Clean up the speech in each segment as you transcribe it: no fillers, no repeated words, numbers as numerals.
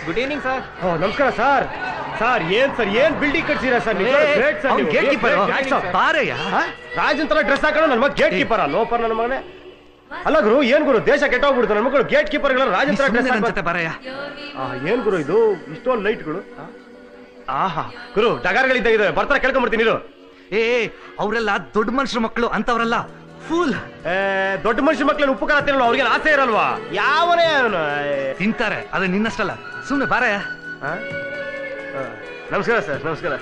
Good evening sir. ನಮಸ್ಕಾರ sir. Sir ಏನ್ building ಕಟ್ಸಿರ sir? Rajan ತರ ಡ್ರೆಸ್ ಹಾಕೊಂಡು ನನ್ನ ಮಗ ಗೇಟ್ ಕೀಪರ್ ಲೋಪರ್ ನನ್ನ ಮಗನೇ. ಅಲ್ಲ ಗುರು, ಏನ್ ಗುರು ದೇಶ ಕೆಟ್ಟೋಗ್ಬಿಡ್ತು. ನನ್ನ ಮಕ್ಕಳು ಗೇಟ್ ಕೀಪರ್ ರಾಜನ್ ತರ ಡ್ರೆಸ್ ಏನ್ ಗುರು ಇದು ಇಷ್ಟೊಂದು ಲೈಟ್ಗಳು? ಗುರು ಡಗಾರ್ಗಳಿದ್ದ ಬರ್ತಾರ ಕೇಳ್ಕೊಂಡ್ಬರ್ತೀನಿ ನೀರು. ಅವರೆಲ್ಲ ದೊಡ್ಡ ಮನುಷ್ಯರ ಮಕ್ಕಳು ಅಂತವ್ರಲ್ಲ, ಫುಲ್ ದೊಡ್ಡ ಮನುಷ್ಯ ಮಕ್ಳನ್ನ ಉಪ್ಪು ಖಾರ ತಿನ್ನಲ್ಲ, ಅವ್ರಿಗೆ ಆಸೆ ಇರಲ್ವಾ? ಯಾವನೇ ತಿಂತಾರೆ, ಅದೇ ನಿನ್ನಷ್ಟಲ್ಲ. ಸುಮ್ನೆ ಬಾರಯ್ಯ. ನಮಸ್ಕಾರ ಸರ್. ನಮಸ್ಕಾರ.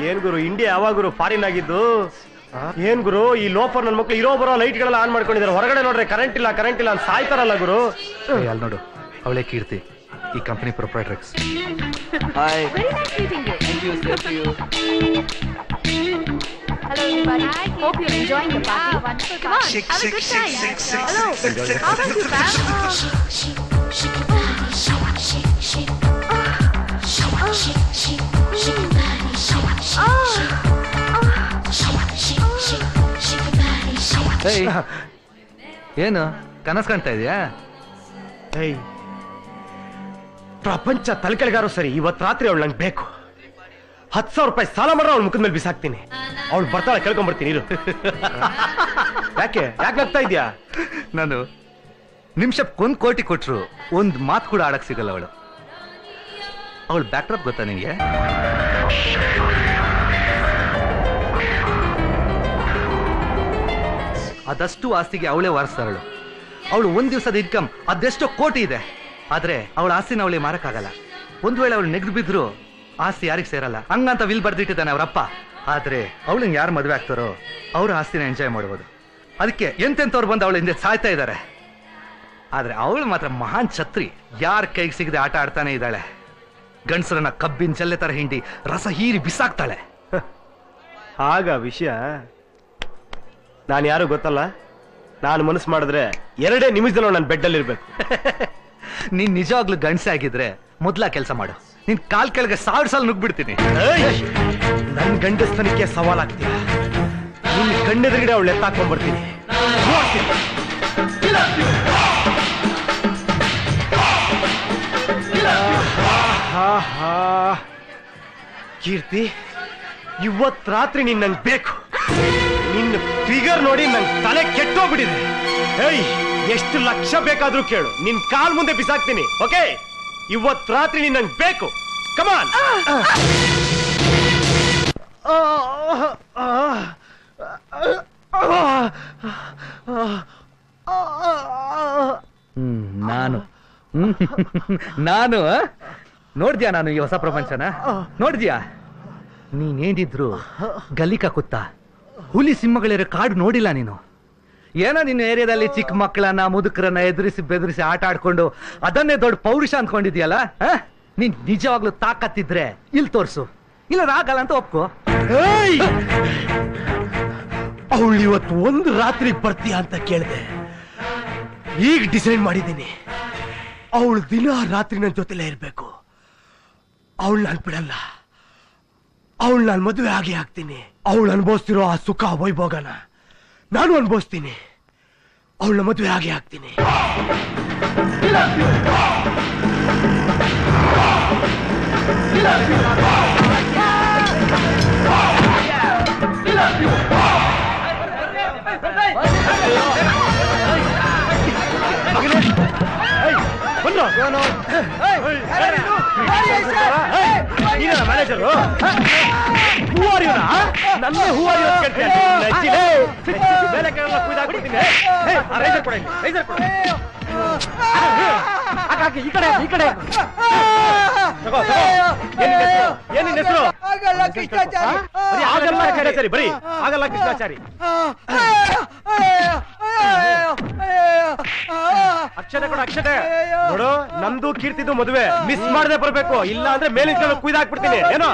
ಏನ್ ಗುರು ಇಂಡಿಯಾ ಯಾವಾಗ ಗುರು ಫಾರಿನ್ ಆಗಿದ್ದು? ಏನ್ ಗುರು ಈ ಲೋಫರ್ ನನ್ನ ಮಕ್ಳು ಇರೋ ಬರೋ ಲೈಟ್ ಗಳೆಲ್ಲ ಆನ್ ಮಾಡ್ಕೊಂಡಿದ್ದಾರೆ. ಹೊರಗಡೆ ನೋಡ್ರೆ ಕರೆಂಟ್ ಇಲ್ಲ ಅಂತ ಸಾಯ್ತಾರಲ್ಲ ಗುರು. ಅಲ್ಲಿ ನೋಡು, ಅವಳೇ ಕೀರ್ತಿ, ಈ company ಪ್ರೊಪ್ರೈಟರ್ಸ್. Hi. Very nice meeting you. Thank you. Same to you. Hello everybody. Hi. Hope you're enjoying the party. Wonderful. Come on, have a good time. Hello. How about you, Pam? ಏನು ಕನಸು ಕಾಣ್ತಾ ಇದೆಯಾ? ಪ್ರಪಂಚ ತಲೆಕೆಳಗಾರು ಸರಿ, ಇವತ್ತು ರಾತ್ರಿ ಅವಳು ನಂಗೆ ಬೇಕು. 10,000 ರೂಪಾಯಿ ಸಾಲ ಮಾಡ್ರೆ ಅವಳ ಮುಖದ ಮೇಲೆ ಬಿಸಾಕ್ತೀನಿ. ಅವಳು ಬರ್ತಾಳೆ, ಕೇಳ್ಕೊಂಡ್ಬರ್ತೀನಿ ಇರು. ಯಾಕೆ ಆಗ್ತಾ ಇದ್ಯಾ? ನಾನು ನಿಮಿಷಕ್ಕೆ 1 ಕೋಟಿ ಕೊಟ್ರು ಒಂದು ಮಾತು ಕೂಡ ಆಡಕ್ ಸಿಗಲ್ಲ ಅವಳು. ಅವಳು ಬ್ಯಾಕ್ಡ್ರಾಪ್ ಗೊತ್ತಾ ನಿನಗೆ? ಅದಷ್ಟು ಆಸ್ತಿಗೆ ಅವಳೇ ವಾರಿಸ್ತಾರಳು. ಅವಳು ಒಂದ್ ದಿವಸದ ಇನ್ಕಮ್ ಅದೆಷ್ಟೋ ಕೋಟಿ ಇದೆ. ಆದ್ರೆ ಅವಳ ಆಸ್ತಿನ ಅವಳಿಗೆ ಮಾರಕ್ಕಾಗಲ್ಲ. ಒಂದ್ ವೇಳೆ ಅವಳು ನೆಗೆದು ಬಿದ್ರು ಆಸ್ತಿ ಯಾರಿಗೆ ಸೇರಲ್ಲ, ಹಂಗಂತ ವಿಲ್ ಬರ್ದಿಟ್ಟಿದ್ದಾನೆ ಅವರಪ್ಪ. ಆದ್ರೆ ಅವಳನ್ನ ಯಾರು ಮದುವೆ ಆಗ್ತಾರೋ ಅವ್ರ ಆಸ್ತಿನ ಎಂಜಾಯ್ ಮಾಡ್ಬೋದು. ಅದಕ್ಕೆ ಎಂತೆಂಥವ್ರು ಬಂದು ಅವಳ ಹಿಂದೆ ಸಾಯ್ತಾ ಇದ್ದಾರೆ. ಆದ್ರೆ ಅವಳು ಮಾತ್ರ ಮಹಾನ್ ಛತ್ರಿ, ಯಾರ ಕೈಗೆ ಸಿಗದೆ ಆಟ ಆಡ್ತಾನೆ ಇದ್ದಾಳೆ. ಗಂಡಸರನ್ನ ಕಬ್ಬಿನ ಜಲ್ಲೆ ತರ ಹಿಂಡಿ ರಸ ಹೀರಿ ಬಿಸಾಕ್ತಾಳೆ. ಆಗ ವಿಷಯ ನಾನು ಯಾರು ಗೊತ್ತಲ್ಲ. ನಾನು ಮನಸ್ಸು ಮಾಡಿದ್ರೆ 2 ನಿಮಿಷದಲ್ಲಿ ನನ್ನ ಬೆಡ್ಡಲ್ಲಿ ಇರ್ಬೇಕು. ನೀನ್ ನಿಜವಾಗ್ಲೂ ಗಂಡಸೆ ಆಗಿದ್ರೆ ಮೊದ್ಲ ಕೆಲಸ ಮಾಡು. ನಿನ್ ಕಾಲ್ ಕೆಳಗೆ 1000 ಸಲ ನುಗ್ಬಿಡ್ತೀನಿ. ನನ್ ಗಂಡಸ್ತನಕ್ಕೆ ಸವಾಲಾಗ್ತೀಯ. ನಿನ್ ಕಣ್ಣೆದುರುಗಡೆ ಅವಳು ಎತ್ತಾಕೊಂಡ್ಬರ್ತೀನಿ. ಕೀರ್ತಿ, ಇವತ್ ರಾತ್ರಿ ನೀನ್ ನಂಗೆ ಬೇಕು. ನಿನ್ನ ಫಿಗರ್ ನೋಡಿ ನನ್ ತಲೆ ಕೆಟ್ಟೋಗ್ಬಿಟ್ಟಿದೆ. ಎಷ್ಟು ಲಕ್ಷ ಬೇಕಾದ್ರೂ ಕೇಳು, ನಿನ್ ಕಾಲ್ ಮುಂದೆ ಬಿಸಾಕ್ತೀನಿ. ಓಕೆ, ಇವತ್ ರಾತ್ರಿ ನೀನ್ ನಂಗೆ ಬೇಕು. ಕಮಾನ್. ನಾನು ನೋಡ್ದ್ಯಾ? ನಾನು ಈ ಹೊಸ ಪ್ರಪಂಚನ ನೋಡ್ದ್ಯಾ? ನೀನೇನಿದ್ರು ಗಲಿಕ ಕುತ್ತ ಹುಲಿ ಸಿಂಹಗಳಿರೋ ಕಾಡು ನೋಡಿಲ್ಲ ನೀನು. ಏನೋ ನಿನ್ನ ಏರಿಯಾದಲ್ಲಿ ಚಿಕ್ಕ ಮಕ್ಕಳನ್ನ ಮುದುಕರನ್ನ ಎದುರಿಸಿ ಬೆದರಿಸಿ ಆಟ ಆಡ್ಕೊಂಡು ಅದನ್ನೇ ದೊಡ್ಡ ಪೌರುಷ ಅಂದ್ಕೊಂಡಿದ್ಯಲ್ಲ. ನೀನ್ ನಿಜವಾಗ್ಲೂ ತಾಕತ್ತಿದ್ರೆ ಇಲ್ಲಿ ತೋರ್ಸು, ಇಲ್ಲ ರಾಗಲ್ಲ ಅಂತ ಒಪ್ಕೋ. ಅವಳು ಇವತ್ತು ಒಂದು ರಾತ್ರಿಗೆ ಬರ್ತೀಯ ಅಂತ ಕೇಳಿದೆ. ಈಗ ಡಿಸೈಡ್ ಮಾಡಿದ್ದೀನಿ, ಅವಳು ದಿನ ರಾತ್ರಿ ನನ್ನ ಜೊತೆಲೇ ಇರ್ಬೇಕು. ಅವಳು ನಾನು ಬಿಡಲ್ಲ. ಅವಳು ನಾನು ಮದುವೆ ಆಗೇ ಆಗ್ತೀನಿ. ಅವಳು ಅನುಭವಿಸ್ತಿರೋ ಆ ಸುಖ ವೈಭೋಗನ ನಾನು ಅನುಭವಿಸ್ತೀನಿ. ಅವಳನ್ನ ಮದುವೆ ಆಗೇ ಆಗ್ತೀನಿ. ಮ್ಯಾನೇಜರು ನನ್ನ ಈ ಕಡೆ ಈ ಕಡೆ ಏನಿನ ಹೆಸರು? ಆಗಲ್ಲ ಕೃಷ್ಣಾಚಾರಿ, ಬರೀ ಆಗಲ್ಲ ಕೃಷ್ಣಾಚಾರಿ. ಅಕ್ಷತೆ ಕೊಡು, ಅಕ್ಷತೆ ನೋಡು. ನಮ್ದು ಕೀರ್ತಿದು ಮದುವೆ ಮಿಸ್ ಮಾಡದೆ ಬರ್ಬೇಕು, ಇಲ್ಲ ಅಂದ್ರೆ ಮೇಲಿನ ಕುಯ್ದಾಕ್ಬಿಡ್ತೀನಿ. ಏನೋ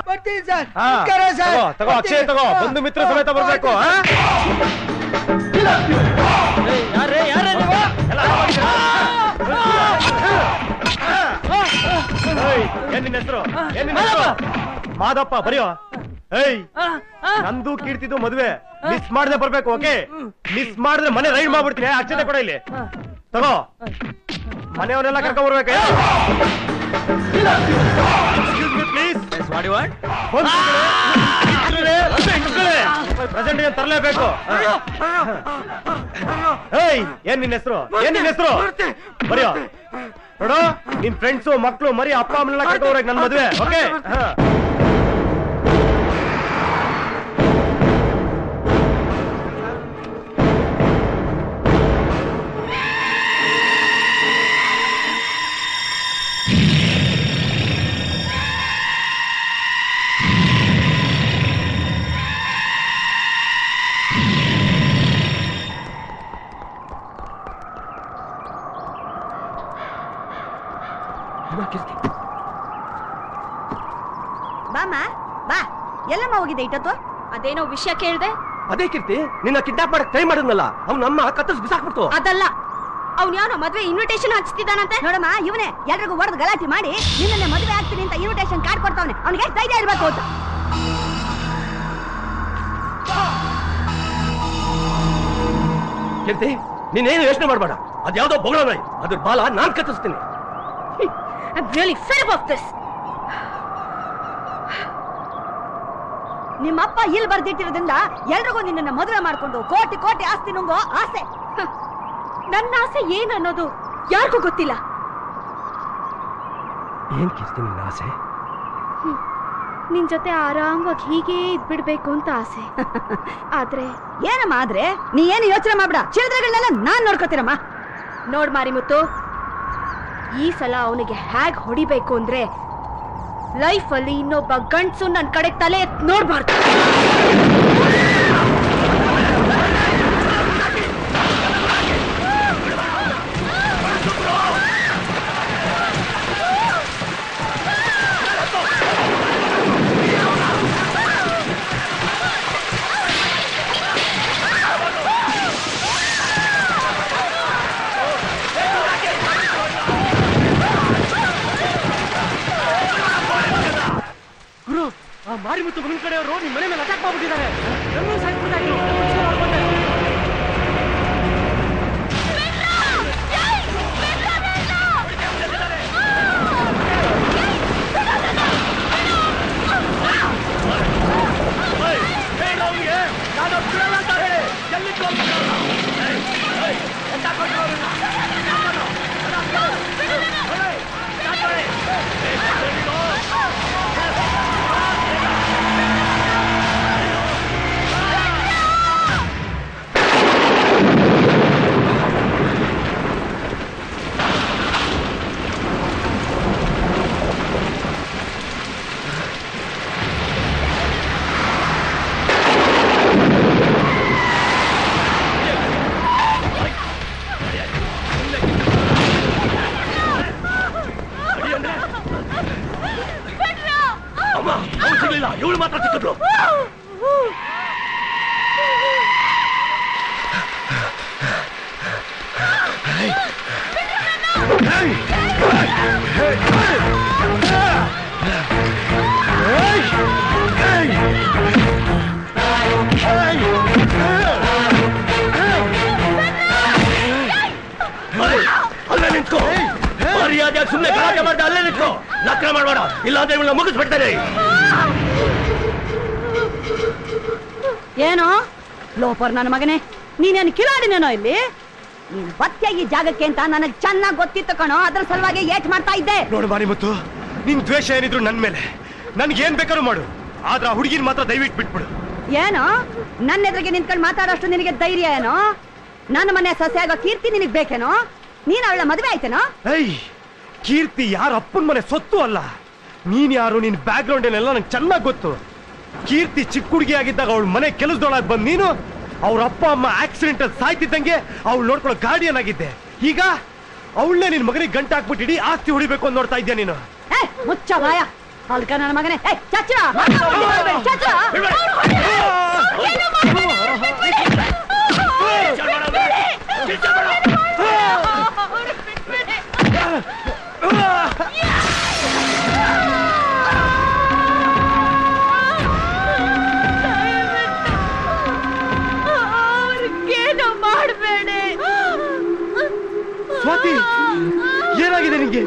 ತಗೋ ಅಕ್ಷಯ, ತಗೋ. ಬಂಧು ಮಿತ್ರ ಸಮೇತ ಬರ್ಬೇಕು. ಏನಿನ ಹೆಸರು? ಏನಿನ ಹೆಸರು? ಮಾದಪ್ಪ, ಬರೆಯೋ. ಏಯ್ ನಂದು ಕೀರ್ತಿದ್ದು ಮದುವೆ ಮಿಸ್ ಮಾಡದೆ ಬರ್ಬೇಕು. ಓಕೆ, ಮಿಸ್ ಮಾಡಿದ್ರೆ ಮನೆ ರೈಡ್ ಮಾಡ್ಬಿಡ್ತೀನಿ. ಅಕ್ಷತೆ ಕೊಡ ಇಲ್ಲಿ ತಗೋ. ಮನೆಯವನ್ನೆಲ್ಲ ಕರ್ಕೊಂಡ್ ಬರ್ಬೇಕು. ಪ್ಲೀಸ್ ಪ್ರೆಸೆಂಟ್ ತರಲೇಬೇಕು. ಏಯ್ ಏನ್ ನಿನ್ನ ಹೆಸರು? ಏನ್ ನಿನ್ನ ಹೆಸರು? ಬರಿಯೋ ನೋಡು. ನಿನ್ ಫ್ರೆಂಡ್ಸು ಮಕ್ಳು ಮರಿ ಅಪ್ಪ ಅಮ್ಮನೆಲ್ಲ ಕರ್ಕೊಂಡ್ ನನ್ ಮದುವೆ. ಓಕೆ, ಬಾಮ ಬಾ. ಎಲ್ಲಮ್ಮ ಹೋಗಿದೆ ಇಟ್ಟತ್ತು? ಅದೇನೋ ವಿಷಯ ಕೇಳ್ದೆ. ಅದೇ ಕೀರ್ತಿ, ನಿನ್ನ ಕಿಡ್ನಾಪ್ ಮಾಡಕ್ ಟ್ರೈ ಮಾಡಿದ್ನಲ್ಲ, ಅವ್ನು ನಮ್ಮ ಕತ್ತರಿಸಿ ಬಿಸಾಕ್ಬಿಡ್ತು. ಅದಲ್ಲ, ಅವ್ನು ಯಾವನೋ ಮದ್ವೆ ಇನ್ವಿಟೇಷನ್ ಹಚ್ತಿದ್ದಾನಂತೆ. ನೋಡಮ್ಮ, ಇವನೇ ಎಲ್ರಿಗೂ ಹೊಡೆದು ಗಲಾಟೆ ಮಾಡಿ ನಿನ್ನೆ ಮದುವೆ ಆಗ್ತೀನಿ ಅಂತ ಇನ್ವಿಟೇಷನ್ ಕಾರ್ಡ್ ಕೊಡ್ತಾವನೆ. ಅವ್ನಿಗೆ ಎಷ್ಟು ಧೈರ್ಯ ಇರ್ಬೇಕು ಅಂತ. ಕೀರ್ತಿ, ನೀನೇನು ಯೋಚನೆ ಮಾಡಬೇಡ. ಅದ್ಯಾವ್ದೋ ಬೊಗಳ ನಾಯಿ, ಅದ್ರ ಬಾಲ ನಾನ್ ಕತ್ತರಿಸ್ತೀನಿ. I'm really fed up of this. ನಿಮ್ಮಪ್ಪ ಇಲ್ಲಿ ಬರ್ದಿಟ್ಟಿರೋದ್ರಿಂದ ಎಲ್ರಿಗೂ ನಿನ್ನನ್ನ ಮದುವೆ ಮಾಡ್ಕೊಂಡು ಕೋಟಿ ಕೋಟಿ ಆಸ್ತಿ ನುಂಗೋ ಆಸೆ. ನನ್ನ ಆಸೆ ಏನನ್ನೋದು ಯಾರಿಗೂ ಗೊತ್ತಿಲ್ಲ. ಏನ್ ಕೀರ್ತಿ ನಿನ್ನ ಆಸೆ? ನಿನ್ ಜೊತೆ ಆರಾಮವಾಗಿ ಹೀಗೆ ಇದ್ಬಿಡ್ಬೇಕು ಅಂತ ಆಸೆ. ಆದ್ರೆ ಏನಮ್ಮ? ಆದ್ರೆ ನೀ ಏನು ಯೋಚನೆ ಮಾಡ್ಬೇಡ, ಚಿಲ್ದ್ರಗಳನ್ನೆಲ್ಲ ನಾನ್ ನೋಡ್ಕೋತೀರಮ್ಮ. ನೋಡ್ ಮಾರಿಮುತ್ತು, ಈ ಸಲ ಅವನಿಗೆ ಹ್ಯಾಗ್ ಹೊಡಿಬೇಕು ಅಂದ್ರೆ ಲೈಫ್ ಅಲ್ಲಿ ಇನ್ನೊಬ್ಬ ಗಂಡ್ಸು ನನ್ ಕಡೆ ತಲೆ ಎತ್ ನೋಡ್ಬಾರ್ದು. ಮಾರಿಮುತ್ತು ಮಗನ ಕಡೆಯವರು ನಿಮ್ ಮನೆ ಮೇಲೆ ಅಟ್ಯಾಕ್ ಮಾಡ್ಬಿಟ್ಟಿದ್ದಾರೆ. ಇವಳು ಮಾತ್ರ ಸಿಕ್ಕಿದ್ರು. ಅಲ್ಲೇ ನಿಂತ್ಕೋ. ಮರ್ಯಾದೆ ಸುಮ್ಮನೆ ಗಲಾಟೆ ಮಾಡ್ದೆ. ಅಲ್ಲೇ ನಿಂತ್ಕೋ. ನಕಲ ಮಾಡಬೇಡ, ಇಲ್ಲಾಂದ್ರೆ ಇವಳನ್ನ ಮುಗಿಸ್ಬಿಡ್ತಾರೆ. ಏನೋ ಲೋಪರ್ ನನ್ನ ಮಗನೇ, ನೀನೇನು ಕಿಲಾಡಿನೇನೋ ಇಲ್ಲಿ? ನೀನ್ ಬತ್ತೆ ಈ ಜಾಗಕ್ಕೆ ಅಂತ ನನಗ್ ಚೆನ್ನಾಗ್ ಗೊತ್ತಿತ್ತು ಕಣೋ. ಅದ್ರ ಸಲುವಾಗಿ ಏಟ್ ಮಾಡ್ತಾ ಇದ್ದೆ. ನೋಡು ಮಾರಿಮುತ್ತು, ನಿನ್ ದ್ವೇಷ ಏನಿದ್ರು ನನ್ ಮೇಲೆ, ನನ್ಗೆ ಏನ್ ಬೇಕಾದ್ರೂ ಮಾಡು. ಆದ್ರ ಹುಡುಗಿನ ಮಾತ್ರ ದಯವಿಟ್ಟು ಬಿಟ್ಬಿಡು. ಏನೋ ನನ್ನ ಎದುರಿಗೆ ನಿಂತ್ಕೊಂಡು ಮಾತಾಡೋಷ್ಟು ನಿನಗೆ ಧೈರ್ಯ ಏನೋ? ನನ್ನ ಮನೆ ಸೊಸೆ ಆಗೋ ಕೀರ್ತಿ ನಿನಗ್ ಬೇಕೇನೋ? ನೀನ್ ಅವಳ ಮದುವೆ ಆಯ್ತೇನೋ? ಏಯ್, ಕೀರ್ತಿ ಯಾರ ಅಪ್ಪನ ಮನೆ ಸೊತ್ತು ಅಲ್ಲ. ನೀನ್ ಯಾರು, ನಿನ್ ಬ್ಯಾಕ್ ಗ್ರೌಂಡ್ ಏನೆಲ್ಲ ನಂಗೆ ಚೆನ್ನಾಗ್ ಗೊತ್ತು. ಕೀರ್ತಿ ಚಿಕ್ಕ ಹುಡುಗಿ ಆಗಿದ್ದಾಗ ಅವಳ ಮನೆ ಕೆಲಸದೊಳಗೆ ಬಂದ್ ನೀನು ಅವ್ರ ಅಪ್ಪ ಅಮ್ಮ ಆಕ್ಸಿಡೆಂಟ್ ಅಲ್ಲಿ ಸಾಯ್ತಿದ್ದಂಗೆ ಅವಳು ನೋಡ್ಕೊಳ್ಳೋ ಗಾರ್ಡಿಯನ್ ಆಗಿದ್ದೆ. ಈಗ ಅವಳನ್ನೇ ನಿನ್ ಮಗನಿಗೆ ಗಂಟೆ ಹಾಕ್ಬಿಟ್ಟು ಇಡೀ ಆಸ್ತಿ ಹೊಡಿಬೇಕು ಅಂತ ನೋಡ್ತಾ ಇದ್ಯಾ ನೀನು. ಮುಚ್ಚ ಬಾಯ ಅಲ್ಕ ನನ್ನ ಮಗನೇ. ಸ್ವಾತಿ ಏನಾಗಿದೆ ನಿಂಗೆ?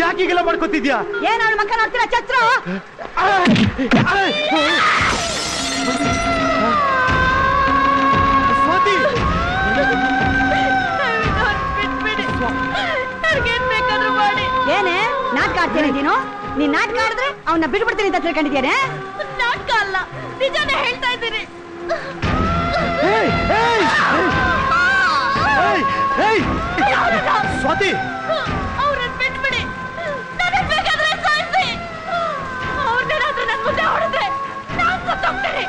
ಯಾಕೆ ಹೀಗೆಲ್ಲ ಮಾಡ್ಕೊತಿದ್ಯಾ? ಏನ್ ಅವಳ ಮಕ್ಕ ನೋಡ್ತೀರಾ ಛತ್ರ? ಸ್ವಾತಿ ಏನೇ ನಾಟಕ ಆಡ್ತೇನೆ ನೀನು? ನೀನ್ ನಾಟಕ ಆಡಿದ್ರೆ ಅವನ್ನ ಬಿಟ್ಬಿಡ್ತೀನಿ ಅಂತ ತಿಳ್ಕೊಂಡಿದ್ದೇನೆ. ನಾಟಕ ಅಲ್ಲ, ನಿಜಾನೇ ಹೇಳ್ತಾ ಇದ್ದೀನಿ. ಸ್ವಾತಿ ಅವ್ರನ್ನ ಬಿಟ್ಬಿಡಿ, ನನಗೆ ಬೇಕಾದ್ರೆ ಸಾಯಿಸಿ. ಅವ್ರನ್ನೇನಾದ್ರೂ ನನ್ ಮುಂದೆ ಹೊಡೆದ್ರೆ ನಾನ್ ಸತ್ತೋಗ್ತೀನಿ.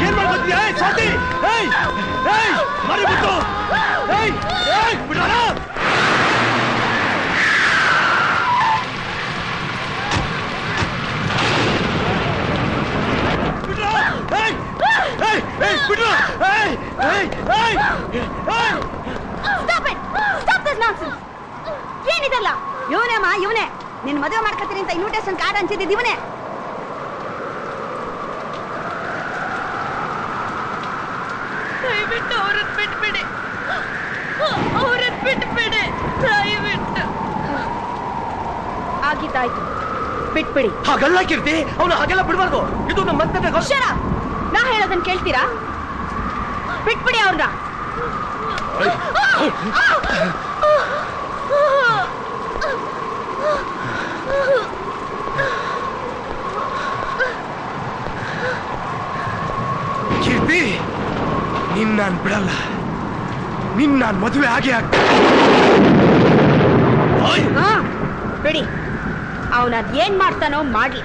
ಏನ್ ಮಾಡ್ಕೊತೀಯ ಸ್ವಾತಿ? ಮರಿಬಿಟ್ಟು ಬಿಡೋಣ. ಏನಿದಲ್ಲ? ಇವನೇಮ್ಮ ಇವನೇ ನಿನ್ ಮದುವೆ ಮಾಡ್ಕೊತೀನಿ ಅಂತ ಇನ್ವಿಟೇಷನ್ ಕಾರ್ಡ್ ಹಂಚಿದ್ದು ಇವನೇ. ದಯವಿಟ್ಟು ಅವ್ರನ್ನ ಬಿಟ್ಬಿಡಿ, ಅವ್ರನ್ನ ಬಿಟ್ಬಿಡಿ ದಯವಿಟ್ಟು. ಆಗಿದ್ದಾಯ್ತು, ಬಿಟ್ಬಿಡಿ. ಹಾಗಲ್ಲ ಕೀರ್ತಿ, ಅವನು ಹಾಗೆಲ್ಲ ಬಿಡ್ಬಾರ್ದು. ಇದು ನಮ್ಮ ಮತ್ತೆ ಅಕ್ಷರ, ನಾ ಹೇಳೋದನ್ನ ಕೇಳ್ತೀರಾ? ಬಿಟ್ಬಿಡಿ ಅವ್ರನ್ನ. ಕೀರ್ತಿ, ನಿನ್ ನಾನ್ ಬಿಡಲ್ಲ. ನಿನ್ ನಾನ್ ಮದುವೆ ಹಾಗೆ ಬಿಡಿ, ಅವನ ಏನ್ ಮಾಡ್ತಾನೋ ಮಾಡ್ಲಿ.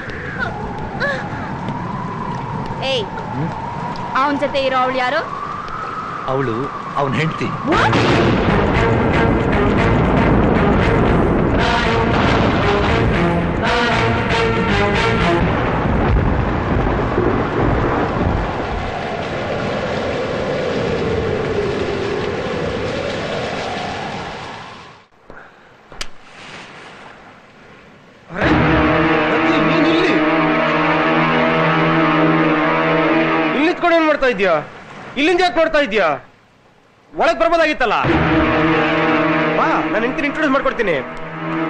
ಏಯ್, ಅವನ ಜೊತೆ ಇರೋ ಅವಳು ಯಾರು? ಅವಳು ಅವನ ಹೆಂಡತಿ. ಏನ್ ಮಾಡ್ತಾ ಇದ್ಯಾ? ಇಲ್ಲಿಂದ ಯಾಕೆ ನೋಡ್ತಾ ಇದ್ಯಾ? ಒಳಗ್ ಬರ್ಬೋದಾಗಿತ್ತಲ್ಲ. ಬಾ, ನಾನು ಹೆಂಡತಿನ ಇಂಟ್ರೊಡ್ಯೂಸ್ ಮಾಡ್ಕೊಡ್ತೀನಿ.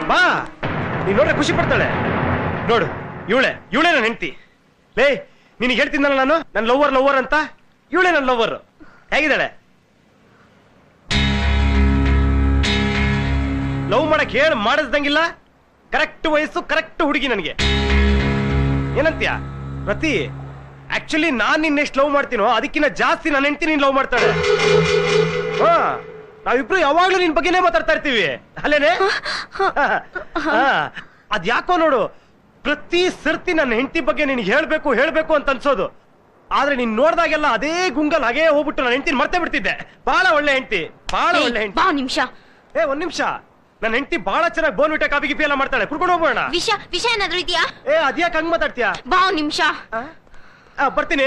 ಬಾ, ನೀನ್ ನೋಡ್ರೆ ಖುಷಿ ಪಡ್ತಾಳೆ. ನೋಡು, ಇವಳೇ ನನ್ನ ಹೆಂಡತಿ. ಲೇ, ನಿನಗೆ ಹೇಳ್ತಿದ್ದಲ್ಲ ನಾನು, ನನ್ನ ಲವ್ವರ್ ಅಂತ. ಇವಳೇ ನನ್ನ ಲವ್ವರ್. ಹೇಗಿದ್ದಾಳೆ? ಲವ್ ಮಾಡಕ್ ಹೇಳಿ ಮಾಡಿಸ್ದಂಗಿಲ್ಲ. ಕರೆಕ್ಟ್ ವಯಸ್ಸು, ಕರೆಕ್ಟ್ ಹುಡುಗಿ ನನಗೆ. ಏನಂತೀಯ ಪ್ರತಿ? ಆಕ್ಚುಲಿ ನಾನ್ ನಿನ್ನೆಷ್ಟು ಲವ್ ಮಾಡ್ತೀನೋ ಅದಕ್ಕಿಂತ ಜಾಸ್ತಿ ನನ್ನ ಹೆಂಡತಿ ನೀನ್ ಲವ್ ಮಾಡ್ತಾಳೆ. ಹಾ, ನಾವಿಬ್ರು ಯಾವಾಗ್ಲೂ ನಿನ್ ಬಗ್ಗೆನೇ ಮಾತಾಡ್ತಾ ಇರ್ತೀವಿ ಅಲ್ಲೇನೆ. ಅದ್ ಯಾಕೋ ನೋಡು, ಪ್ರತಿ ಸರ್ತಿ ನನ್ನ ಹೆಂಡತಿ ಬಗ್ಗೆ ನಿನ್ಗೆ ಹೇಳ್ಬೇಕು ಅಂತ ಅನ್ಸೋದು. ಆದ್ರೆ ನೀನ್ ನೋಡ್ದಾಗೆಲ್ಲ ಅದೇ ಗುಂಗಲ್ ಹಾಗೇ ಹೋಗ್ಬಿಟ್ಟು ನನ್ನ ಹೆಂಡತಿನ ಮರ್ತೇ ಬಿಡ್ತಿದ್ದೆ. ಬಹಳ ಒಳ್ಳೆ ಹೆಂಡತಿ, ಬಹಳ ಒಳ್ಳೆ ಹೆಂಡತಿ. ನಿಮಿಷ, ಒಂದ್ ನಿಮಿಷ. ನನ್ನ ಹೆಂಡತಿ ಬಹಳ ಚೆನ್ನಾಗಿ ಬೋನ್ವಿಟಾ ಕಾಫಿ ಗಿಫಿ ಎಲ್ಲ ಮಾಡ್ತಾಳೆ. ಕುಡ್ಕೊಂಡು ಹೋಗೋಣ. ವಿಷಯ ಏನಾದ್ರು ಇದೆಯಾ? ಅದ್ಯಾಕೆ ಹಂಗ್ ಮಾತಾಡ್ತೀಯಾ? ಬಾ ಒಂದ್ ನಿಮಿಷ. ಬರ್ತೀನಿ.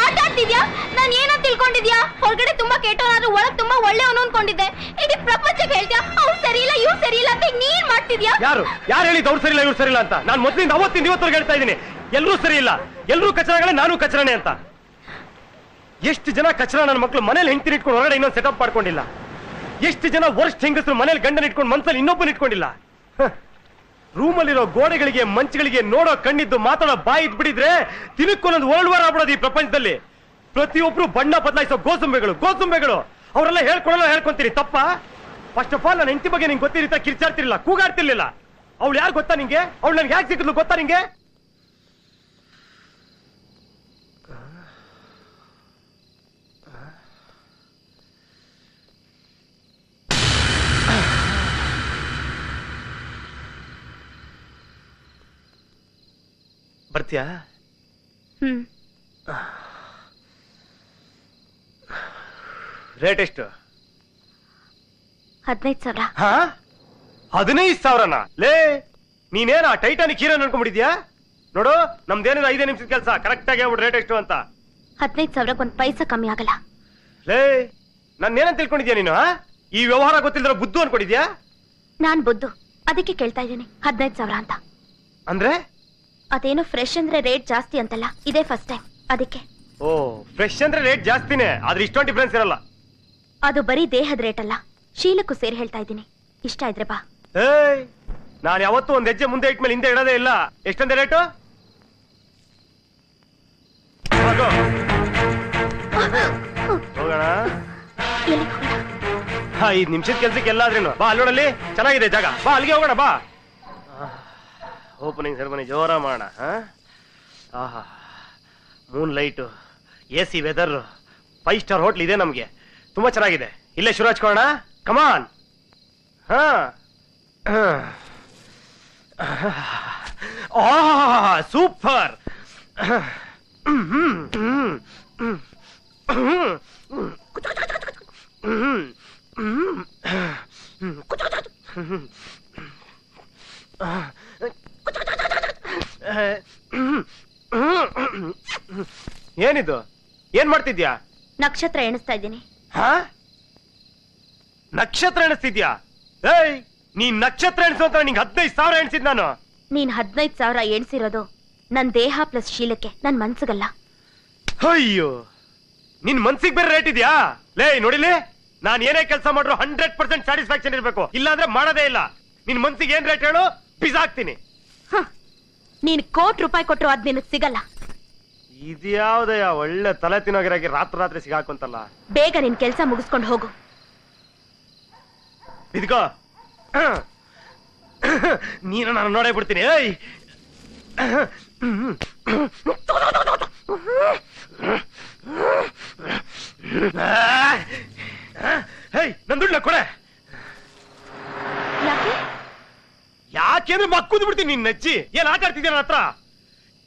ಆಟ ಆಡ್ತಿದ್ಯಾ? ನಾನ್ ಏನಂತ ತಿಳ್ಕೊಂಡಿದ್ಯಾ? ಹೊರಗಡೆ ತುಂಬಾ ಕೆಟ್ಟವನಾದ್ರೂ ಒಳಗ್ ತುಂಬಾ ಒಳ್ಳೆಯವನು ಅನ್ಕೊಂಡಿದ್ದೆ. ಇಡೀ ಪ್ರಪಂಚಕ್ಕೆ ಹೇಳ್ತೀಯಾ ಅವ್ರು ಸರಿ ಇಲ್ಲ ಇವ್ರು ಸರಿ ಇಲ್ಲ ಅಂತ ನೀನ್ ಮಾಡ್ತಿದ್ಯಾ? ಯಾರು ಹೇಳಿದ್ ಅವ್ರು ಸರಿ ಇಲ್ಲ ಇವ್ರು ಸರಿ ಇಲ್ಲ ಅಂತ? ನಾನು ಮೊದ್ಲಿಂದ ಅವತ್ತಿಂದ ಇವತ್ತವರೆಗೆ ಹೇಳ್ತಾ ಇದ್ದೀನಿ, ಎಲ್ಲರೂ ಸರಿ ಇಲ್ಲ, ಎಲ್ಲರೂ ಕಚರಗಳೇ, ನಾನು ಕಚರನೇ ಅಂತ. ಎಷ್ಟು ಜನ ಕಚರ ನನ್ನ ಮಕ್ಕಳು ಮನೇಲಿ ಹೆಂಡತಿನ ಇಟ್ಕೊಂಡು ಹೊರಗಡೆ ಇನ್ನೊಂದು ಸೆಟಪ್ ಮಾಡ್ಕೊಂಡಿಲ್ಲ. ಎಷ್ಟು ಜನ ವರ್ಸ್ಟ್ ಹೆಂಗಸರು ಮನೇಲಿ ಗಂಡನ ಇಟ್ಕೊಂಡು ಮನ್ಸಲ್ಲಿ ಇನ್ನೊಬ್ಬನ ಇಟ್ಕೊಂಡಿಲ್ಲ. ರೂಮಲ್ಲಿರೋ ಗೋಡೆಗಳಿಗೆ ಮಂಚಗಳಿಗೆ ನೋಡೋ ಕಣ್ಣಿದ್ದು ಮಾತಾಡೋ ಬಾಯಿ ಇದ್ಬಿಟ್ಟಿದ್ರೆ ದಿನಕ್ಕೊಂದೊಂದು ವರ್ಲ್ಡ್ ವಾರ್ ಆಗ್ಬಿಡೋದು ಈ ಪ್ರಪಂಚದಲ್ಲಿ. ಪ್ರತಿಯೊಬ್ರು ಬಣ್ಣ ಬದಲಾಯಿಸೋ ಗೋಸುಂಬೆಗಳು ಅವರೆಲ್ಲ ಹೇಳ್ಕೊಂತೀರಿ ತಪ್ಪ? ಫಸ್ಟ್ ಆಫ್ ಆಲ್ ನನ್ನ ಹೆಂಡತಿ ಬಗ್ಗೆ ನಿಂಗೆ ಗೊತ್ತಿರಿತಾ ಕಿರ್ಚಾಡ್ತಿರ್ಲಿಲ್ಲ, ಕೂಗಾಡ್ತಿರ್ಲಿಲ್ಲ. ಅವಳು ಯಾರು ಗೊತ್ತಾ ನಿಂಗೆ? ಅವಳು ನನ್ಗೆ ಯಾಕೆ ಸಿಕ್ಕಿದ್ಲು ಗೊತ್ತಾ ನಿಂಗೆ? ಬರ್ತೀಯಾ? ರೇಟ್ ಎಷ್ಟು? 15,000. 15,000ನಾ? ಲೇ, ನೀನೇನ ಟೈಟಾನಿಕ್ ಹೀರೋ ಅನ್ಕೊಂಡ್ಬಿಟ್ಟಿದ್ಯಾ? ನೋಡು, ನಮ್ದೇನೇನು 5 ನಿಮಿಷದ ಕೆಲಸ. ಕರೆಕ್ಟ್ ಆಗಿ ಹೇಳ್ಬಿಡು ರೇಟ್ ಎಷ್ಟು ಅಂತ. 15,000 ಒಂದ್ ಪೈಸಾ ಕಮ್ಮಿ ಆಗಲ್ಲ. ಲೇ, ನನ್ನೇನಂತ ತಿಳ್ಕೊಂಡಿದ್ಯಾ ನೀನು? ಈ ವ್ಯವಹಾರ ಗೊತ್ತಿಲ್ದ್ರ ಬುದ್ದು ಅನ್ಕೊಂಡಿದ್ಯಾ? ನಾನ್ ಬುದ್ದು, ಅದಕ್ಕೆ ಕೇಳ್ತಾ ಇದ್ದೀನಿ 15,000 ಅಂತ. ಅಂದ್ರೆ ಅದೇನು ಫ್ರೆಶ್ ಅಂದ್ರೆ ರೇಟ್ ಜಾಸ್ತಿ ಅಂತಲ್ಲ, ಇದೇ ಫಸ್ಟ್ ಟೈಮ್, ಅದಕ್ಕೆ. ಓ ಫ್ರೆಶ್ ಅಂದ್ರೆ ರೇಟ್ ಜಾಸ್ತಿನೇ, ಆದ್ರೆ ಇಷ್ಟೊಂದು ಡಿಫ್ರೆನ್ಸ್ ಇರಲ್ಲ. ಅದು ಬರೀ ದೇಹದ ರೇಟ್ ಅಲ್ಲ, ಶೀಲಕ್ಕೂ ಸೇರಿ ಹೇಳ್ತಾ ಇದ್ದೀನಿ. ಇಷ್ಟ ಇದ್ರೆ ಬಾ. ಏಯ್, ನಾನು ಯಾವತ್ತೂ ಒಂದ್ ಹೆಜ್ಜೆ ಮುಂದೆ ಇಟ್ಮೇಲೆ ಹಿಂದೆ ಇಡೋದೇ ಇಲ್ಲ. ಎಷ್ಟೊಂದೇ ರೇಟು? ಹೋಗೋಣ. 5 ನಿಮಿಷದ ಕೆಲ್ಸಕ್ಕೆ ಎಲ್ಲಾದ್ರೇನು. ಬಾ ಅಲ್ಲೋಡಲ್ಲಿ ಚೆನ್ನಾಗಿದೆ ಜಾಗ, ಬಾ ಅಲ್ಲಿಗೆ ಹೋಗೋಣ ಬಾ. ಓಪನಿಂಗ್ ಸೆರೆಮನಿ ಜೋರ ಮಾಡೋಣ. ಆಹಾ, moon light, AC weather, 5 star hotel ಇದೆ ನಮ್ಗೆ, ತುಂಬಾ ಚೆನ್ನಾಗಿದೆ. ಇಲ್ಲೇ ಶುರು ಹಚ್ಕೊಳ್ಳೋಣ. ಕಮಾನ್. ಸೂಪರ್. ಏನಿದು? ಏನ್ ಮಾಡ್ತಿದ್ಯಾ? ನಕ್ಷತ್ರ ಎಣಿಸ್ತಾ ಇದ್ದೀನಿ. ನಕ್ಷತ್ರ ಎಣಿಸ್ತಿದ್ಯಾ? ಏಯ್, ನೀನ್ ನಕ್ಷತ್ರ ಎಣಿಸು ಅಂತ ನಿಂಗೆ 15,000 ಎಣಿಸಿದ್ ನಾನು. ನೀನ್ 15,000 ಎಣಿಸಿರೋದು ನನ್ ದೇಹ ಪ್ಲಸ್ ಶೀಲಕ್ಕೆ, ನನ್ ಮನ್ಸಿಗಲ್ಲ. ಅಯ್ಯೋ, ನಿನ್ ಮನ್ಸಿಗೆ ಬೇರೆ ರೇಟ್ ಇದೆಯಾ? ಲೇ ನೋಡಿಲಿ, ನಾನ್ ಏನೇ ಕೆಲಸ ಮಾಡ್ರು 100% ಸ್ಯಾಟಿಸ್ಫ್ಯಾಕ್ಷನ್ ಇರ್ಬೇಕು, ಇಲ್ಲಾಂದ್ರೆ ಮಾಡೋದೇ ಇಲ್ಲ. ನಿನ್ ಮನ್ಸಿಗೆ ಏನ್ ರೇಟ್ ಹೇಳು, ಬಿಸಾಕ್ತೀನಿ. ನೀನ್ ₹1,00,00,000 ಕೊಟ್ರು ಅದ್ ನಿನಗ್ ಸಿಗಲ್ಲ. ಇದ್ಯಾವ್ದಯ್ಯ ಒಳ್ಳೆ ತಲೆ ತಿನ್ನೋಗಿರಾಗಿ ರಾತ್ರಿ ಸಿಗಾಕೊಂತಲ್ಲ. ಬೇಗ ನಿನ್ ಕೆಲ್ಸ ಮುಗಿಸ್ಕೊಂಡು ಹೋಗು. ಇದ್ಕೋ, ನೀನು ನಾನು ನೋಡೇ ಬಿಡ್ತೀನಿ. ಏಯ್, ನನ್ ದುಡ್ಡ ಕೊಡೆ. ಯಾಕೆಂದ್ರೆ ಮಕ್ಕೂದ್ ಬಿಡ್ತೀನಿ ನಿನ್ ನಜ್ಜಿ. ಏನ್ ಆಟ ಆಡ್ತಿದ್ಯ ನನ್ನ ಹತ್ರ?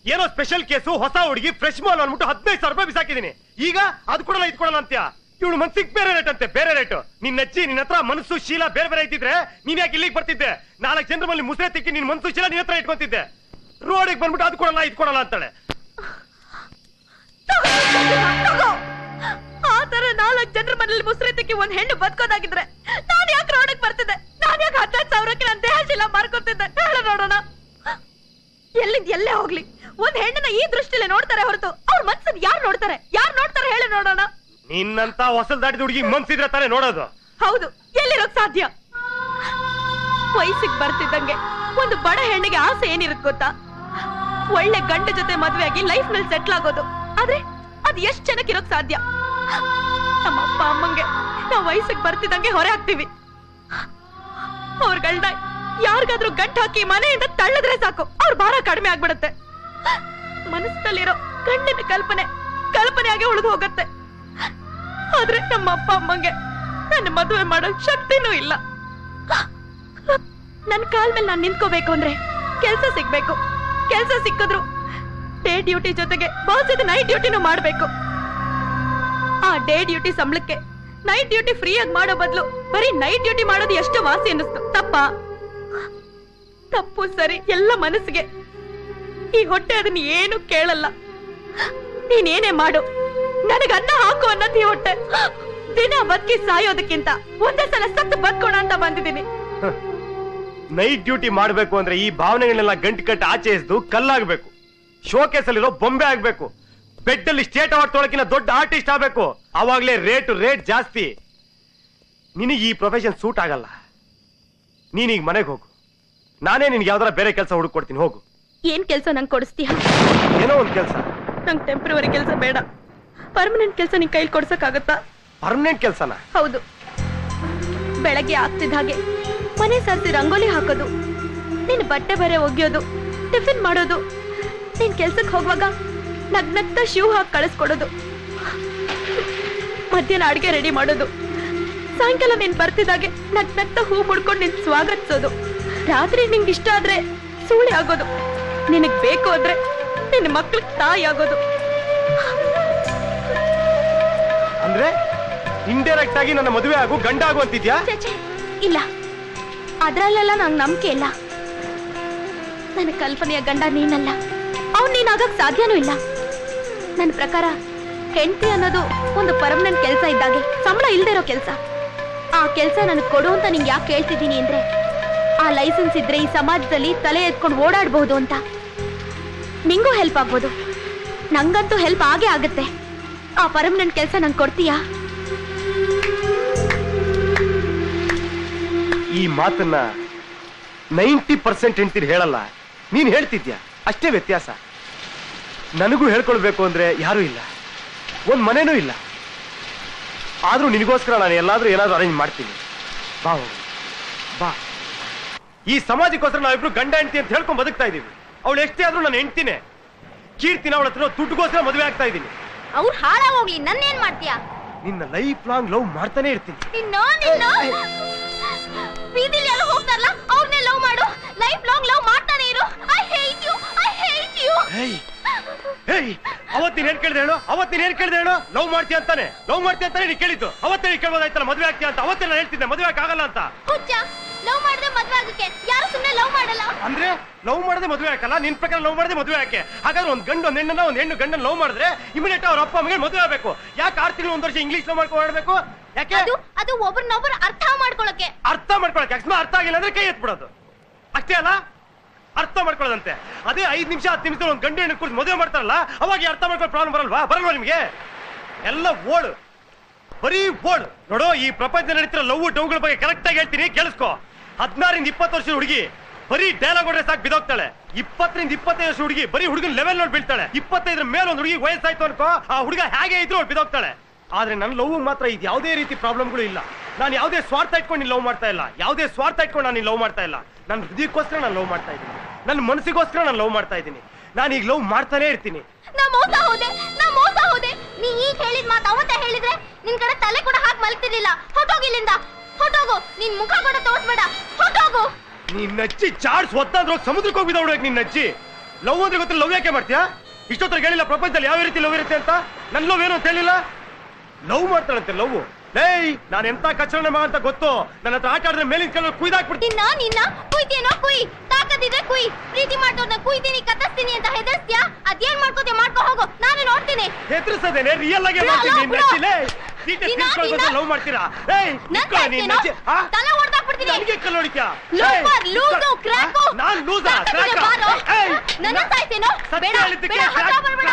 ಏನೋ ಸ್ಪೆಷಲ್ ಕೇಸು, ಹೊಸ ಹುಡುಗಿ, ಫ್ರೆಶ್ ಮಾಲ್ ಅನ್ಬಿಟ್ಟು 15,000 ರೂಪಾಯಿ ಬಿಸಾಕಿದೀನಿ. ಈಗ ಅದು ಕೊಡಲ್ಲ ಇದು ಕೊಡಲ್ಲ ಅಂತ್ಯ. ಇವಳು ಮನ್ಸಿಗೆ ಬೇರೆ ರೇಟ್ ಅಂತೆ, ಬೇರೆ ರೇಟು. ನಿನ್ ನಜ್ಜಿ, ನಿನ್ನ ಹತ್ರ ಮನಸ್ಸು ಶೀಲ ಬೇರೆ ಬೇರೆ ಇದ್ದಿದ್ರೆ ನೀನ್ ಯಾಕೆ ಇಲ್ಲಿಗೆ ಬರ್ತಿದ್ದೆ? 4 ಜನರ ಮೇಲೆ ಮುಸ್ರೆ ತಿಕ್ಕಿ ನಿನ್ ಮನಸ್ಸು ಶೀಲ ನಿನ್ನ ಹತ್ರ ಇಟ್ಕೊಂತಿದ್ದೆ. ರೋಡಿಗೆ ಬಂದ್ಬಿಟ್ಟು ಅದು ಕೊಡಲ್ಲ ಇದು ಕೊಡಲ್ಲ ಅಂತಾಳೆ. ಆತರ 4 ಜನರ ಮನೇಲಿ ಮುಸ್ರೆ ತಿಕ್ಕಿ ಒಂದ್ ಹೆಣ್ಣು ಬದುಕೋದಾಗಿದ್ರೆ ನಾನ್ ಯಾಕೆ ರೋಡಕ್ ಬರ್ತಿದ್ದೆ? ನಾನ್ ಯಾಕೆ 15,000ಕ್ಕೆ ನನ್ನ ದೇಹ ಶೀಲ ಮಾರ್ಕೊತಿದ್ದೆ? ಹೇಳು ನೋಡೋಣ. ಎಲ್ಲಿಂದ ಎಲ್ಲೇ ಹೋಗ್ಲಿ ಒಂದ್ ಹೆಣ್ಣನ್ನ ಈ ದೃಷ್ಟಿಲೇ ನೋಡ್ತಾರೆ ಹೊರತು ಅವ್ರ ಮನ್ಸನ್ ಯಾರು ನೋಡ್ತಾರೆ? ಹೇಳು ನೋಡೋಣ. ನಿನ್ನಂತ ಹೊಸಲ್ ದಾಟಿದ ಹುಡುಗಿ ಮನ್ಸಿದ್ರೆ ತಾನೇ ನೋಡೋದು. ಹೌದು, ಎಲ್ಲಿರೋಕ್ ಸಾಧ್ಯ? ವಯಸ್ಸಿಗೆ ಬರ್ತಿದ್ದಂಗೆ ಒಂದು ಬಡ ಹೆಣ್ಣಿಗೆ ಆಸೆ ಏನಿರುತ್ತೆ ಗೊತ್ತಾ? ಒಳ್ಳೆ ಗಂಡ ಜೊತೆ ಮದ್ವೆ ಆಗಿ ಲೈಫ್ ನಲ್ಲಿ ಸೆಟ್ಲ್ ಆಗೋದು. ಆದ್ರೆ ಅದ್ ಎಷ್ಟ್ ಜನಕ್ಕೆ ಇರೋಕ್ ಸಾಧ್ಯ? ನಮ್ಮ ಅಪ್ಪ ಅಮ್ಮಂಗೆ ನಾವ್ ವಯಸ್ಸಿಗೆ ಬರ್ತಿದ್ದಂಗೆ ಹೊರೆ ಹಾಕ್ತಿವಿ. ಅವ್ರಗಳ್ನ ಯಾರಿಗಾದ್ರೂ ಗಂಟು ಹಾಕಿ ಮನೆಯಿಂದ ತಳ್ಳಿದ್ರೆ ಸಾಕು, ಅವ್ರ ಭಾರ ಕಡಿಮೆ ಆಗ್ಬಿಡುತ್ತೆ. ಮನಸ್ಸಲ್ಲಿರೋ ಗಂಡಿನ ಕಲ್ಪನೆಯಾಗಿ ಉಳಿದು ಹೋಗುತ್ತೆ. ಆದ್ರೆ ನಮ್ಮ ಅಪ್ಪ ಅಮ್ಮಂಗೆ ನನ್ನ ಮದುವೆ ಮಾಡೋ ಶಕ್ತಿನೂ ಇಲ್ಲ. ನನ್ ಕಾಲ್ ಮೇಲೆ ನಾನ್ ನಿಂತ್ಕೋಬೇಕು ಅಂದ್ರೆ ಕೆಲ್ಸ ಸಿಗ್ಬೇಕು. ಕೆಲ್ಸ ಸಿಕ್ಕಿದ್ರು ಡೇ ಡ್ಯೂಟಿ ಜೊತೆಗೆ ಬಾಸ್ ಇದು ನೈಟ್ ಡ್ಯೂಟಿನೂ ಮಾಡ್ಬೇಕು. ಆ ಡೇ ಡ್ಯೂಟಿ ಸಂಬಳಕ್ಕೆ ನೈಟ್ ಡ್ಯೂಟಿ ಫ್ರೀ ಆಗಿ ಮಾಡೋ ಬದಲು ಬರೀ ನೈಟ್ ಡ್ಯೂಟಿ ಮಾಡೋದು ಎಷ್ಟು ವಾಸಿ ಅನ್ನಿಸ್ತು. ತಪ್ಪು ಸರಿ ಎಲ್ಲ ಮನಸ್ಸಿಗೆ. ಈ ಹೊಟ್ಟೆ ಅದನ್ನ ಏನು ಕೇಳಲ್ಲ. ನೀನೇನೇ ಮಾಡು, ನನಗ ಅನ್ನ ಹಾಕು ಅನ್ನೋದು ಈ ಹೊಟ್ಟೆ. ದಿನ ಬದುಕಿ ಸಾಯೋದಕ್ಕಿಂತ ಒಂದೇ ಸಲ ಸತ್ತು ಬದುಕೋಣ ಅಂತ ಬಂದಿದ್ದೀನಿ. ನೈಟ್ ಡ್ಯೂಟಿ ಮಾಡ್ಬೇಕು ಅಂದ್ರೆ ಈ ಭಾವನೆಗಳನ್ನೆಲ್ಲ ಗಂಟು ಕಟ್ಟಿ ಆಚೆ ಎಸ್ದು ಕಲ್ಲಾಗಬೇಕು. ಶೋಕೇಸ್ ಅಲ್ಲಿರೋ ಬೊಂಬೆ ಆಗ್ಬೇಕು. ಬೆಡ್ ಅಲ್ಲಿ ಸ್ಟೇಟ್ ಅವಾರ್ಡ್ ತೊಳಕಿನ ದೊಡ್ಡ ಆರ್ಟಿಸ್ಟ್ ಆಗ್ಬೇಕು. ಅವಾಗ್ಲೇ ರೇಟ್ ಜಾಸ್ತಿ. ನಿನಗೆ ಈ ಪ್ರೊಫೆಷನ್ ಸೂಟ್ ಆಗಲ್ಲ. ನೀನೀಗ ಮನೆಗೆ ಹೋಗು. ನಾನೇ ನಿನ್ಗೆ ಯಾವ್ದಾರ ಬೇರೆ ಕೆಲಸ ಹುಡುಕೊಡ್ತೀನಿ, ಹೋಗು. ಏನ್ ಕೆಲಸ ನಂಗೆ ಕೊಡಿಸ್ತೀಯ? ಏನೋ ಒಂದ್ ಕೆಲಸ. ನಂಗೆ ಟೆಂಪ್ರವರಿ ಕೆಲಸ ಬೇಡ, ಪರ್ಮನೆಂಟ್ ಕೆಲಸ ನಿನ್ ಕೈಲಿ ಕೊಡ್ಸಕ್ಕಾಗತ್ತಾ? ಪರ್ಮನೆಂಟ್ ಕೆಲಸನ? ಹೌದು. ಬೆಳಗ್ಗೆ ಆಗ್ತಿದ್ದ ಹಾಗೆ ಮನೆ ಸಾರಿಸಿ ರಂಗೋಲಿ ಹಾಕೋದು, ನಿನ್ ಬಟ್ಟೆ ಬರೆ ಒಗೆಯೋದು, ಟಿಫಿನ್ ಮಾಡೋದು, ನೀನ್ ಕೆಲ್ಸಕ್ಕೆ ಹೋಗುವಾಗ ನಗ್ನಗ್ತಾ ಶೂ ಹಾಕಿ ಕಳಿಸ್ಕೊಡೋದು, ಮಧ್ಯಾಹ್ನ ಅಡಿಗೆ ರೆಡಿ ಮಾಡೋದು, ಸಾಯಂಕಾಲ ನೀನ್ ಬರ್ತಿದ್ದಾಗೆ ನಗ್ನಗ್ತಾ ಹೂ ಮುಡ್ಕೊಂಡು ನಿನ್ ಸ್ವಾಗತಿಸೋದು, ರಾತ್ರಿ ನಿಂಗೆ ಇಷ್ಟ ಆದ್ರೆ ಸೂಳೆ ಆಗೋದು, ನಿನಗ್ ಬೇಕು ಅಂದ್ರೆ ನಿನ್ನ ಮಕ್ಳಿಗೆ ತಾಯಿ ಆಗೋದು. ಅಂದ್ರೆ ಇಂಡೈರೆಕ್ಟ್ ಆಗಿ ನನ್ನ ಮದುವೆ ಆಗು, ಗಂಡ ಆಗು ಅಂತಿದ್ಯಾ? ಇಲ್ಲ, ಅದ್ರಲ್ಲೆಲ್ಲ ನಂಗೆ ನಂಬಿಕೆ ಇಲ್ಲ. ನನ್ನ ಕಲ್ಪನೆಯ ಗಂಡ ನೀನಲ್ಲ, ಅವ್ನು ನೀನಾಗಕ್ ಸಾಧ್ಯನೂ ಇಲ್ಲ. ನನ್ನ ಪ್ರಕಾರ ಹೆಂಡತಿ ಅನ್ನೋದು ಒಂದು ಪರ್ಮನೆಂಟ್ ಕೆಲಸ ಇದ್ದಾಗೆ, ಸಂಬಳ ಇಲ್ದೇ ಇರೋ ಕೆಲಸ. ಆ ಕೆಲಸ ನನಗೆ ಕೊಡು ಅಂತ ನಿಂಗೆ ಯಾಕೆ ಕೇಳ್ತಿದ್ದೀನಿ ಅಂದ್ರೆ, ಆ ಲೈಸೆನ್ಸ್ ಇದ್ರೆ ಈ ಸಮಾಜದಲ್ಲಿ ತಲೆ ಎತ್ಕೊಂಡು ಓಡಾಡಬಹುದು ಅಂತ. ನಿಂಗೂ ಹೆಲ್ಪ್ ಆಗ್ಬೋದು. ನಂಗಂತೂ ಹೆಲ್ಪ್ ಆಗೇ ಆಗುತ್ತೆ. ಆ ಪರ್ಮನೆಂಟ್ ಕೆಲಸ ನಂಗೆ ಕೊಡ್ತೀಯಾ? ಈ ಮಾತನ್ನ 90% ಹೆಂಡ್ತೀರಿ ಹೇಳಲ್ಲ, ನೀನ್ ಹೇಳ್ತಿದ್ಯಾ, ಅಷ್ಟೇ ವ್ಯತ್ಯಾಸ. ನನಗೂ ಹೇಳ್ಕೊಳ್ಬೇಕು ಅಂದ್ರೆ ಯಾರೂ ಇಲ್ಲ, ಒಂದ್ ಮನೇನೂ ಇಲ್ಲ. ಆದ್ರೂ ನಿನಗೋಸ್ಕರ ನಾನು ಎಲ್ಲಾದ್ರೂ ಏನಾದ್ರೂ ಅರೇಂಜ್ ಮಾಡ್ತೀನಿ. ಬಾ ಬಾ. ಈ ಸಮಾಜಕ್ಕೋಸ್ಕರ ನಾವಿಬ್ರು ಗಂಡ ಹೆಂಡತಿ ಅಂತ ಹೇಳ್ಕೊಂಡ್ ಬದುಕ್ತಾ ಇದೀವಿ. ಅವಳು ಎಷ್ಟೇ ಆದ್ರೂ ನಾನು ಹೆಂಡ್ತಿನೇ. ಕೀರ್ತಿನ ಅವಳ ಹತ್ರ ದುಡ್ಡುಗೋಸ್ಕರ ಮದುವೆ ಆಗ್ತಾ ಇದ್ದೀನಿ. ಅವ್ರು ಹಾಳಾಗೋಗ್ಲಿ, ನನ್ನೇನ್ ಮಾಡ್ತೀಯಾ? ನಿನ್ನ ಲೈಫ್ ಲಾಂಗ್ ಲವ್ ಮಾಡ್ತಾನೆ ಇರ್ತೀನಿ. ಬೀದಿಲಿ ಎಲ್ಲ ಹೋಗ್ತಾರಲ್ಲ ಅವ್ರನ್ನೇ ಲವ್ ಮಾಡು, ಲೈಫ್ ಲಾಂಗ್ ಲವ್ ಮಾಡ್ತಾನೆ ಇರು. I hate you, I hate you. ಅವತ್ತಿನ ಏನ್ ಕೇಳಿದೆ ಹೇಳು, ಅವತ್ತಿನ ಏನ್ ಕೇಳಿದೆ ಹೇಳು? ಲವ್ ಮಾಡ್ತೀಯ ಅಂತಾನೆ, ಲವ್ ಮಾಡ್ತೀಯ ಅಂತಾನೆ ನೀ ಕೇಳಿದ್ದು. ಅವತ್ತೇ ನೀ ಕೇಳ್ಬೋದಾಯ್ತಲ್ಲ ಮದುವೆ ಆಗ್ತೀಯ ಅಂತ. ಅವತ್ತೇ ನಾನು ಹೇಳ್ತಿದ್ದೆ ಮದುವೆ ಆಗಲ್ಲ ಅಂತ. ಹುಚ್ಚ, ಲವ್ ಮಾಡದೆ ಮದುವೆ ಆಗಕ್ಕೆ ಯಾರು ಸುಮ್ಮನೆ ಲವ್ ಮಾಡಲ್ಲ. ಅಂದ್ರೆ ಲವ್ ಮಾಡದೆ ಮದುವೆ ಹಾಕಲ್ಲ? ನಿನ್ ಪ್ರಕಾರ ಲವ್ ಮಾಡದೆ ಮದುವೆ ಯಾಕೆ? ಹಾಗಾದ್ರೆ ಒಂದ್ ಗಂಡು ಒಂದ್ ಹೆಣ್ಣನ್ನ, ಒಂದ್ ಹೆಣ್ಣು ಗಂಡನ್ನ ಲವ್ ಮಾಡಿದ್ರೆ ಇಮಿಡಿಯೇಟ್ ಅವ್ರ ಅಪ್ಪ ಅಮ್ಮಗೆ ಮದುವೆ ಆಗಬೇಕು. ಯಾಕೆ 6 ತಿಂಗಳು 1 ವರ್ಷ ಇಂಗ್ಲಿಷ್ ಲವ್ ಮಾಡ್ಬೇಕು? ಯಾಕೆ? ಅದು ಒಬ್ಬರನ್ನೊಬ್ಬರು ಅರ್ಥ ಮಾಡ್ಕೊಳಕ್ಕೆ. ಅರ್ಥ ಮಾಡ್ಕೊಳಕ್ಕೆ ಅಕಸ್ಮಾತ್ ಅರ್ಥ ಆಗಿಲ್ಲ ಅಂದ್ರೆ ಕೈ ಎತ್ಬಿಡೋದು ಅಷ್ಟೇ ಅಲ್ಲ? ಅರ್ಥ ಮಾಡ್ಕೊಳ್ಳೋದಂತೆ. ಅದೇ 5 ನಿಮಿಷ 10 ನಿಮಿಷ ಒಂದ್ ಗಂಡು ಹೆಣ್ಣು ಕುರಿತು ಮದುವೆ ಮಾಡ್ತಾರಲ್ಲ, ಅವಾಗ ಅರ್ಥ ಮಾಡ್ಕೊಳ್ಳೋ ಪ್ರಾಬ್ಲಮ್ ಬರಲ್ವಾ ನಿಮ್ಗೆ? ಎಲ್ಲ ಓಡು, ಬರೀ ಓಡು. ನೋಡೋ, ಈ ಪ್ರಪಂಚ ನಡೀತಿರೋ ಲವ್ ಡೌಗಳ ಬಗ್ಗೆ ಕರೆಕ್ಟ್ ಆಗಿ ಹೇಳ್ತೀನಿ, ಕೇಳಿಸ್ಕೋ. 16 ಇಂದ 20 ವರ್ಷದ ಹುಡುಗಿ ಬರೀ ಡೈಲಾಗ್ ಹೊಡ್ರೆ ಸಾಕು ಬಿದೋಗ್ತಾಳೆ. 20 ರಿಂದ 25 ವರ್ಷ ಹುಡುಗಿ ಬರೀ ಹುಡುಗನ ಲೆವೆಲ್ ನೋಡಿ ಬೀಳ್ತಾಳೆ. 25 ಮೇಲೆ ಒಂದು ಹುಡುಗಿ ವಯಸ್ಸಾಯ್ತು ಅನ್ಕೋ, ಆ ಹುಡುಗ ಹೇಗೆ ಇದ್ರು ಅವ್ಳು ಬಿದೋಗ್ತಾಳೆ. ಆದ್ರೆ ನನ್ನ ಲವ್ ಮಾತ್ರ ಇದು ಯಾವುದೇ ರೀತಿ ಪ್ರಾಬ್ಲಮ್ಗಳು ಇಲ್ಲ. ನಾನು ಯಾವುದೇ ಸ್ವಾರ್ಥ ಇಟ್ಕೊಂಡು ನೀನು ಲವ್ ಮಾಡ್ತಾ ಇಲ್ಲ, ಯಾವುದೇ ಸ್ವಾರ್ಥ ಇಟ್ಕೊಂಡು ನಾನು ಲವ್ ಮಾಡ್ತಾ ಇಲ್ಲ. ನನ್ನ ಹೃದಯಕ್ಕೋಸ್ಕರ ನಾನು ಲವ್ ಮಾಡ್ತಾ ಇದ್ದೀನಿ, ನನ್ನ ಮನಸ್ಸಿಗೋಸ್ಕರ ನಾನು ಲವ್ ಮಾಡ್ತಾ ಇದ್ದೀನಿ. ನಾನು ಈಗ ಲವ್ ಮಾಡ್ತಾನೆ ಇರ್ತೀನಿ. ನಾ ಮೋಸ ಹೋದೆ. ನೀ ಈಗ ಹೇಳಿದ ಮಾತು ಅವತ್ತೇ ಹೇಳಿದ್ರೆ ನಿನ್ ಕಡೆ ತಲೆ ಕೂಡ ಹಾಕಿ ಮಲ್ತಿರ್ಲಿಲ್ಲ. ಹೊಟ್ಟೋಗಿಲ್ಲಿಂದ, ಹೊಟ್ಟೋಗು. ನಿನ್ ಮುಖ ಕೂಡ ತೋರಿಸ್ಬೇಡ, ಹೊಟ್ಟೋಗು. ನೀನ್ ನಚ್ಚಿ ಚಾರ್ಜ್ ಒತ್ತಾದ್ರೂ ಸಮುದ್ರಕ್ಕೆ ಹೋಗಿ ಬಿದ್ದೋಡ್ಬೇಕು. ನೀನ್ ನಚ್ಚಿ ಲವ್ ಅಂದ್ರೆ ಗೊತ್ತಿಲ್ಲ, ಲವ್ ಯಾಕೆ ಮಾಡ್ತೀಯಾ? ಇಷ್ಟೊತ್ತರಿಗೆ ಹೇಳಿಲ್ಲ ಪ್ರಪಂಚದಲ್ಲಿ ಯಾವ ರೀತಿ ಲವ್ ಇರುತ್ತೆ ಅಂತ. ನನ್ನ ಲವ್ ಏನು ಅಂತ ಹೇಳಿಲ್ಲ. ಲವ್ ಮಾಡ್ತಾಳಂತೆ ಲವ್. ನಾನು ಎಂತ ಕಚರಣೆ ಮಗ ಅಂತ ಗೊತ್ತು. ನನ್ನ ಹತ್ರ ಆಟ ಆಡಿದ್ರೆ ಮೇಲಿನ ಕಲ್ಲ ಕುಯ್ದಾಕ್ಬಿಡ್ತೀನಿ. ನಿನ್ನ ಕುಯ್ತೇನೋ ಕುಯ್, ತಾಕತ್ತಿದ್ರೆ ಕುಯ್. ಪ್ರೀತಿ ಮಾಡ್ದವ್ರನ್ನ ಕುಯ್ತೀನಿ ಕತ್ತರಿಸ್ತೀನಿ ಅಂತ ಹೆದರ್ಸ್ತೀಯಾ? ಅದೇನ್ ಮಾಡ್ಕೋತೀಯ ಮಾಡ್ಕೊ ಹೋಗು, ನಾನು ನೋಡ್ತೀನಿ. ಹೆದರ್ಸದೇನೆ, ರಿಯಲ್ ಆಗಿ ಮಾಡ್ತೀನಿ. ಲವ್ ಮಾಡ್ತೀರಾ? ತಲೆ ಹೊಡೆದಾಕ್ಬಿಡ್ತೀನಿ. ನನಗೆ ಕಲ್ಲು ಹೊಡಿತ್ಯಾ? ನಾನ್ ಲೂಸಾ? ನನ್ನ ಸಾಯ್ತೇನೋ? ಬೇಡ ಬೇಡ, ಹತ್ರ ಬರ್ಬೇಡ.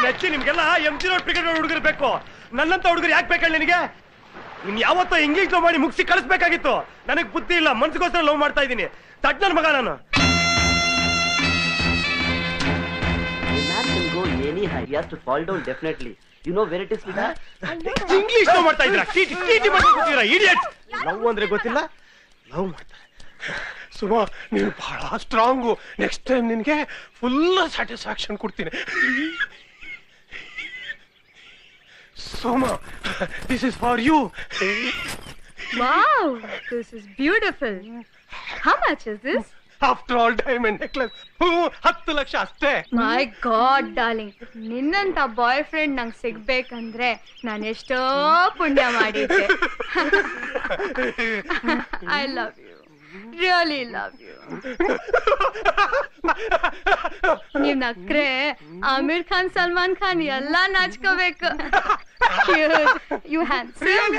ನಚ್ಚಿ ನಿಮ್ಗೆಲ್ಲ MG ರೋಡ್ ಕ್ರಿಕೆಟ್ ಹುಡುಗರು ಬೇಕು. ನನ್ನಂತ ಹುಡುಗರು ಯಾಕೆ ಬೇಕು ನಿನಗೆ? ಇನ್ ಯಾವತ್ತೋ ಇಂಗ್ಲಿಷ್ ಲವ್ ಮಾಡಿ ಮುಗಿಸಿ ಕಳಿಸ್ಬೇಕಾಗಿತ್ತು. ನನಗ್ ಬುದ್ಧಿ ಇಲ್ಲ, ಮನ್ಸಿಗೋಸ್ಕರ ಲವ್ ಮಾಡ್ತಾ ಇದ್ದೀನಿ. ತಟ್ ನನ್ ಮಗ ನಾನು. ಇಂಗ್ಲಿಷ್ ಲವ್ ಮಾಡ್ತಾ ಇದ್ದೀರಾ? ಇಡಿಯಟ್. ಲವ್ ಅಂದ್ರೆ ಗೊತ್ತಿಲ್ಲ, ಲವ್ ಮಾಡ್ತಾರೆ. ಸುಮಾ, ನೀನು ಬಹಳ ಸ್ಟ್ರಾಂಗು. ನೆಕ್ಸ್ಟ್ ಟೈಮ್ ನಿನ್ಗೆ ಫುಲ್ ಸ್ಯಾಟಿಸ್ಫ್ಯಾಕ್ಷನ್ ಕೊಡ್ತೀನಿ. Soma, this is for you. Wow, this is beautiful. How much is this? After all, diamond necklace. 10 lakh ಅಷ್ಟೇ. My God, darling. ನಿನ್ನಂತ ಬಾಯ್ ಫ್ರೆಂಡ್ ನಂಗೆ ಸಿಗ್ಬೇಕಂದ್ರೆ ನಾನು ಎಷ್ಟೋ ಪುಣ್ಯ ಮಾಡಿದ್ದೆ. I love you. Really love you. ನೀವ್ ನಕ್ರೆ ಆಮಿರ್ ಖಾನ್, ಸಲ್ಮಾನ್ ಖಾನ್ ಎಲ್ಲ ನಾಚ್ಕೋಬೇಕು. You handsome.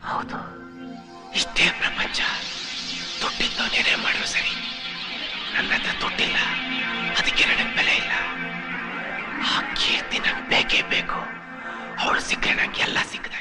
ಹೌದು, ಇಷ್ಟೇ ಪ್ರಪಂಚ. ದುಡ್ಡಿದ್ದವನೇನೇ ಮಾಡು ಸರಿ. ನನ್ನ ಹತ್ರ ದುಡ್ಡಿಲ್ಲ, ಅದಕ್ಕೆ ನನಗೆ ಬೆಲೆ ಇಲ್ಲ. ಆ ಕೀರ್ತಿ ನಂಗೆ ಬೇಕೇ ಬೇಕು. ಅವಳು ಸಿಕ್ಕರೆ ನಂಗೆ ಎಲ್ಲ ಸಿಕ್ಕದೆ.